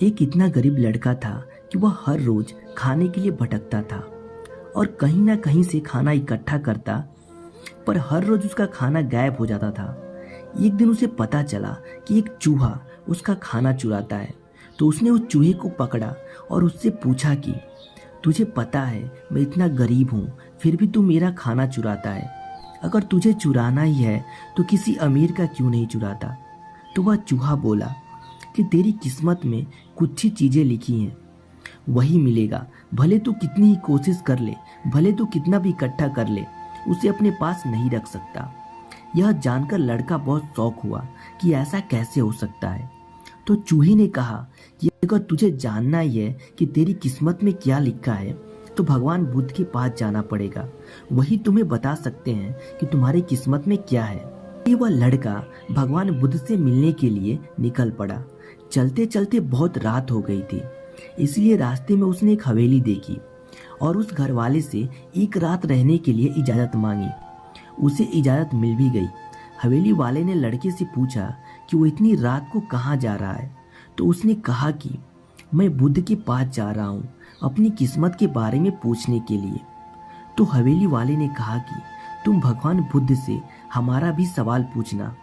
एक इतना गरीब लड़का था कि वह हर रोज खाने के लिए भटकता था और कहीं ना कहीं से खाना इकट्ठा करता, पर हर रोज उसका खाना गायब हो जाता था। एक दिन उसे पता चला कि एक चूहा उसका खाना चुराता है। तो उसने उस चूहे को पकड़ा और उससे पूछा कि तुझे पता है मैं इतना गरीब हूँ, फिर भी तू मेरा खाना चुराता है। अगर तुझे चुराना ही है तो किसी अमीर का क्यों नहीं चुराता। तो वह चूहा बोला कि तेरी किस्मत में कुछ ही चीजें लिखी हैं, वही मिलेगा। भले तू कितनी ही कोशिश कर ले, भले तू कितना भी इकट्ठा कर ले, उसे अपने पास नहीं रख सकता। यह जानकर लड़का बहुत शौक हुआ कि ऐसा कैसे हो सकता है। तो चूहे ने कहा कि अगर तुझे जानना ही है कि तेरी किस्मत में क्या लिखा है तो भगवान बुद्ध के पास जाना पड़ेगा, वही तुम्हें बता सकते हैं कि तुम्हारी किस्मत में क्या है। ये वह लड़का भगवान बुद्ध से मिलने के लिए निकल पड़ा। चलते चलते बहुत रात हो गई थी, इसलिए रास्ते में उसने एक हवेली देखी और उस घर वाले से एक रात रहने के लिए इजाजत मांगी। उसे इजाजत मिल भी गई। हवेली वाले ने लड़के से पूछा कि वो इतनी रात को कहाँ जा रहा है। तो उसने कहा कि मैं बुद्ध के पास जा रहा हूँ अपनी किस्मत के बारे में पूछने के लिए। तो हवेली वाले ने कहा कि तुम भगवान बुद्ध से हमारा भी सवाल पूछना।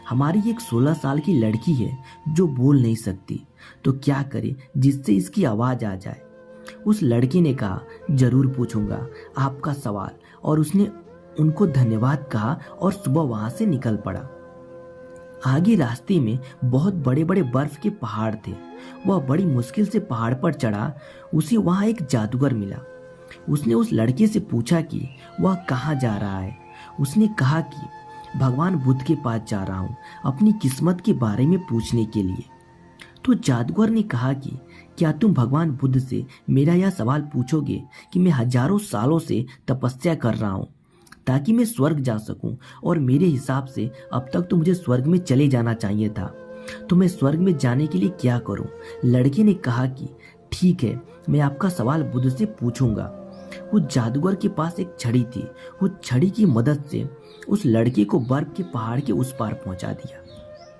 हमारी एक 16 साल की लड़की है जो बोल नहीं सकती, तो क्या करे जिससे इसकी आवाज आ जाए। उस लड़के ने कहा जरूर पूछूंगा आपका सवाल, और उसने उनको धन्यवाद कहा और सुबह वहां से निकल पड़ा। आगे रास्ते में बहुत बड़े बड़े बर्फ के पहाड़ थे। वह बड़ी मुश्किल से पहाड़ पर चढ़ा। उसे वहां एक जादूगर मिला। उसने उस लड़के से पूछा कि वह कहाँ जा रहा है। उसने कहा कि भगवान बुद्ध के पास जा रहा हूँ अपनी किस्मत के बारे में पूछने के लिए। तो जादूगर ने कहा कि क्या तुम भगवान बुद्ध से मेरा यह सवाल पूछोगे कि मैं हजारों सालों से तपस्या कर रहा हूँ ताकि मैं स्वर्ग जा सकूं, और मेरे हिसाब से अब तक तो मुझे स्वर्ग में चले जाना चाहिए था, तो मैं स्वर्ग में जाने के लिए क्या करूं। लड़के ने कहा कि ठीक है, मैं आपका सवाल बुद्ध से पूछूंगा। वो जादूगर के पास एक छड़ी थी। वो छड़ी की मदद से उस लड़के को बर्फ के पहाड़ के उस पार पहुंचा दिया।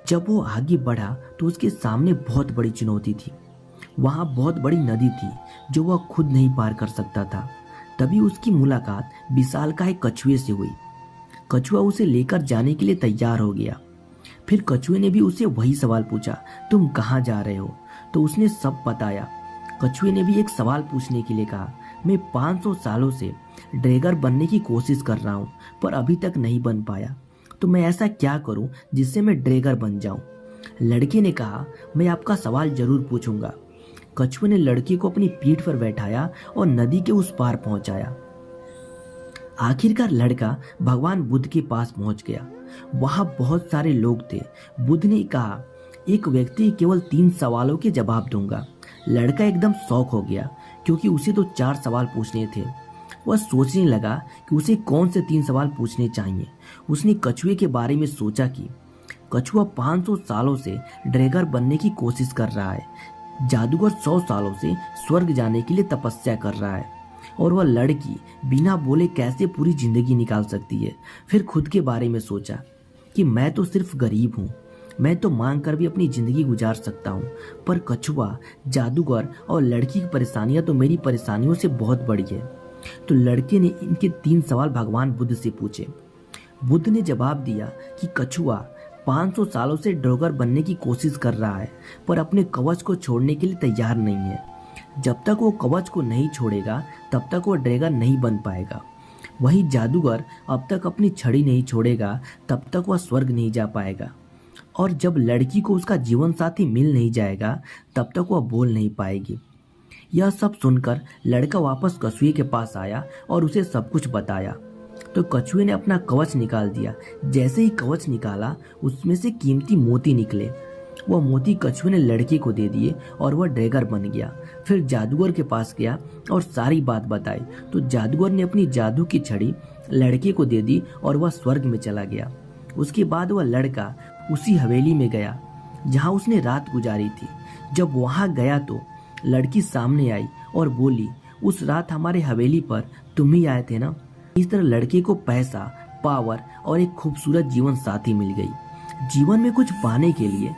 जब वो आगे बढ़ा तो उसके सामने बहुत बड़ी चुनौती थी। वहां बहुत बड़ी नदी थी जो वह खुद नहीं पार कर सकता था। तभी उसकी मुलाकात विशालकाय कछुए से हुई। कछुआ उसे लेकर जाने के लिए तैयार हो गया। फिर कछुए ने भी उसे वही सवाल पूछा, तुम कहाँ जा रहे हो। तो उसने सब बताया। कछुए ने भी एक सवाल पूछने के लिए कहा, मैं 500 सालों से ड्रैगर बनने की कोशिश कर रहा हूँ पर अभी तक नहीं बन पाया, तो मैं ऐसा क्या करूँ जिससे मैं ड्रैगर बन जाऊँ। लड़के ने कहा मैं आपका सवाल जरूर पूछूंगा। कछुए ने लड़के को अपनी पीठ पर बैठाया और नदी के उस पार पहुंचाया। आखिरकार लड़का भगवान बुद्ध के पास पहुंच गया। वहां बहुत सारे लोग थे। बुद्ध ने कहा एक व्यक्ति केवल 3 सवालों के जवाब दूंगा। लड़का एकदम शौक हो गया क्योंकि उसे तो 4 सवाल पूछने थे। वह सोचने लगा कि उसे कौन से 3 सवाल पूछने चाहिए। उसने कछुए के बारे में सोचा कि कछुआ 500 सालों से ड्रैगर बनने की कोशिश कर रहा है, जादूगर 100 सालों से स्वर्ग जाने के लिए तपस्या कर रहा है, और वह लड़की बिना बोले कैसे पूरी जिंदगी निकाल सकती है। फिर खुद के बारे में सोचा कि मैं तो सिर्फ गरीब हूँ, मैं तो मांग कर भी अपनी जिंदगी गुजार सकता हूँ, पर कछुआ, जादूगर और लड़की की परेशानियां तो मेरी परेशानियों से बहुत बड़ी है। तो लड़के ने इनके 3 सवाल भगवान बुद्ध से पूछे। बुद्ध ने जवाब दिया कि कछुआ 500 सालों से ड्रैगर बनने की कोशिश कर रहा है पर अपने कवच को छोड़ने के लिए तैयार नहीं है। जब तक वो कवच को नहीं छोड़ेगा तब तक वो ड्रैगर नहीं बन पाएगा। वही जादूगर अब तक अपनी छड़ी नहीं छोड़ेगा तब तक वह स्वर्ग नहीं जा पाएगा। और जब लड़की को उसका जीवन साथी मिल नहीं जाएगा तब तक वह बोल नहीं पाएगी। यह सब सुनकर लड़का वापस कछुए के पास आया और उसे सब कुछ बताया। तो कछुए ने अपना कवच निकाल दिया। जैसे ही कवच निकाला उसमें से कीमती मोती निकले। वह मोती कछुए ने लड़के को दे दिए और वह ड्रैगर बन गया। फिर जादूगर के पास गया और सारी बात बताई। तो जादूगर ने अपनी जादू की छड़ी लड़के को दे दी और वह स्वर्ग में चला गया। उसके बाद वह लड़का उसी हवेली में गया जहाँ उसने रात गुजारी थी। जब वहां गया तो लड़की सामने आई और बोली, उस रात हमारे हवेली पर तुम ही आए थे ना। इस तरह लड़के को पैसा, पावर और एक खूबसूरत जीवन साथी मिल गई। जीवन में कुछ पाने के लिए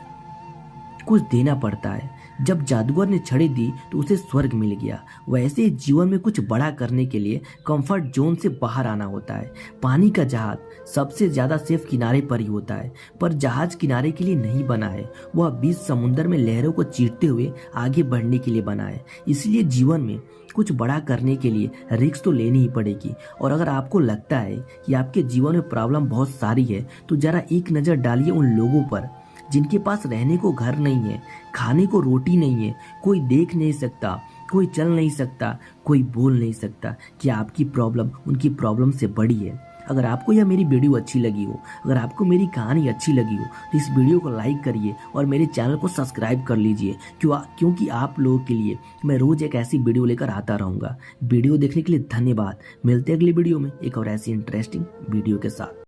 कुछ देना पड़ता है। जब जादूगर ने छड़ी दी तो उसे स्वर्ग मिल गया। वैसे ही जीवन में कुछ बड़ा करने के लिए कंफर्ट जोन से बाहर आना होता है। पानी का जहाज सबसे ज्यादा सेफ किनारे पर ही होता है, पर जहाज किनारे के लिए नहीं बना है, वह बीच समुद्र में लहरों को चीरते हुए आगे बढ़ने के लिए बना है। इसलिए जीवन में कुछ बड़ा करने के लिए रिस्क तो लेनी ही पड़ेगी। और अगर आपको लगता है कि आपके जीवन में प्रॉब्लम बहुत सारी है तो जरा एक नज़र डालिए उन लोगों पर जिनके पास रहने को घर नहीं है, खाने को रोटी नहीं है, कोई देख नहीं सकता, कोई चल नहीं सकता, कोई बोल नहीं सकता कि आपकी प्रॉब्लम उनकी प्रॉब्लम से बड़ी है। अगर आपको यह मेरी वीडियो अच्छी लगी हो, अगर आपको मेरी कहानी अच्छी लगी हो तो इस वीडियो को लाइक करिए और मेरे चैनल को सब्सक्राइब कर लीजिए, क्योंकि आप लोगों के लिए मैं रोज एक ऐसी वीडियो लेकर आता रहूँगा। वीडियो देखने के लिए धन्यवाद। मिलते हैं अगली वीडियो में एक और ऐसी इंटरेस्टिंग वीडियो के साथ।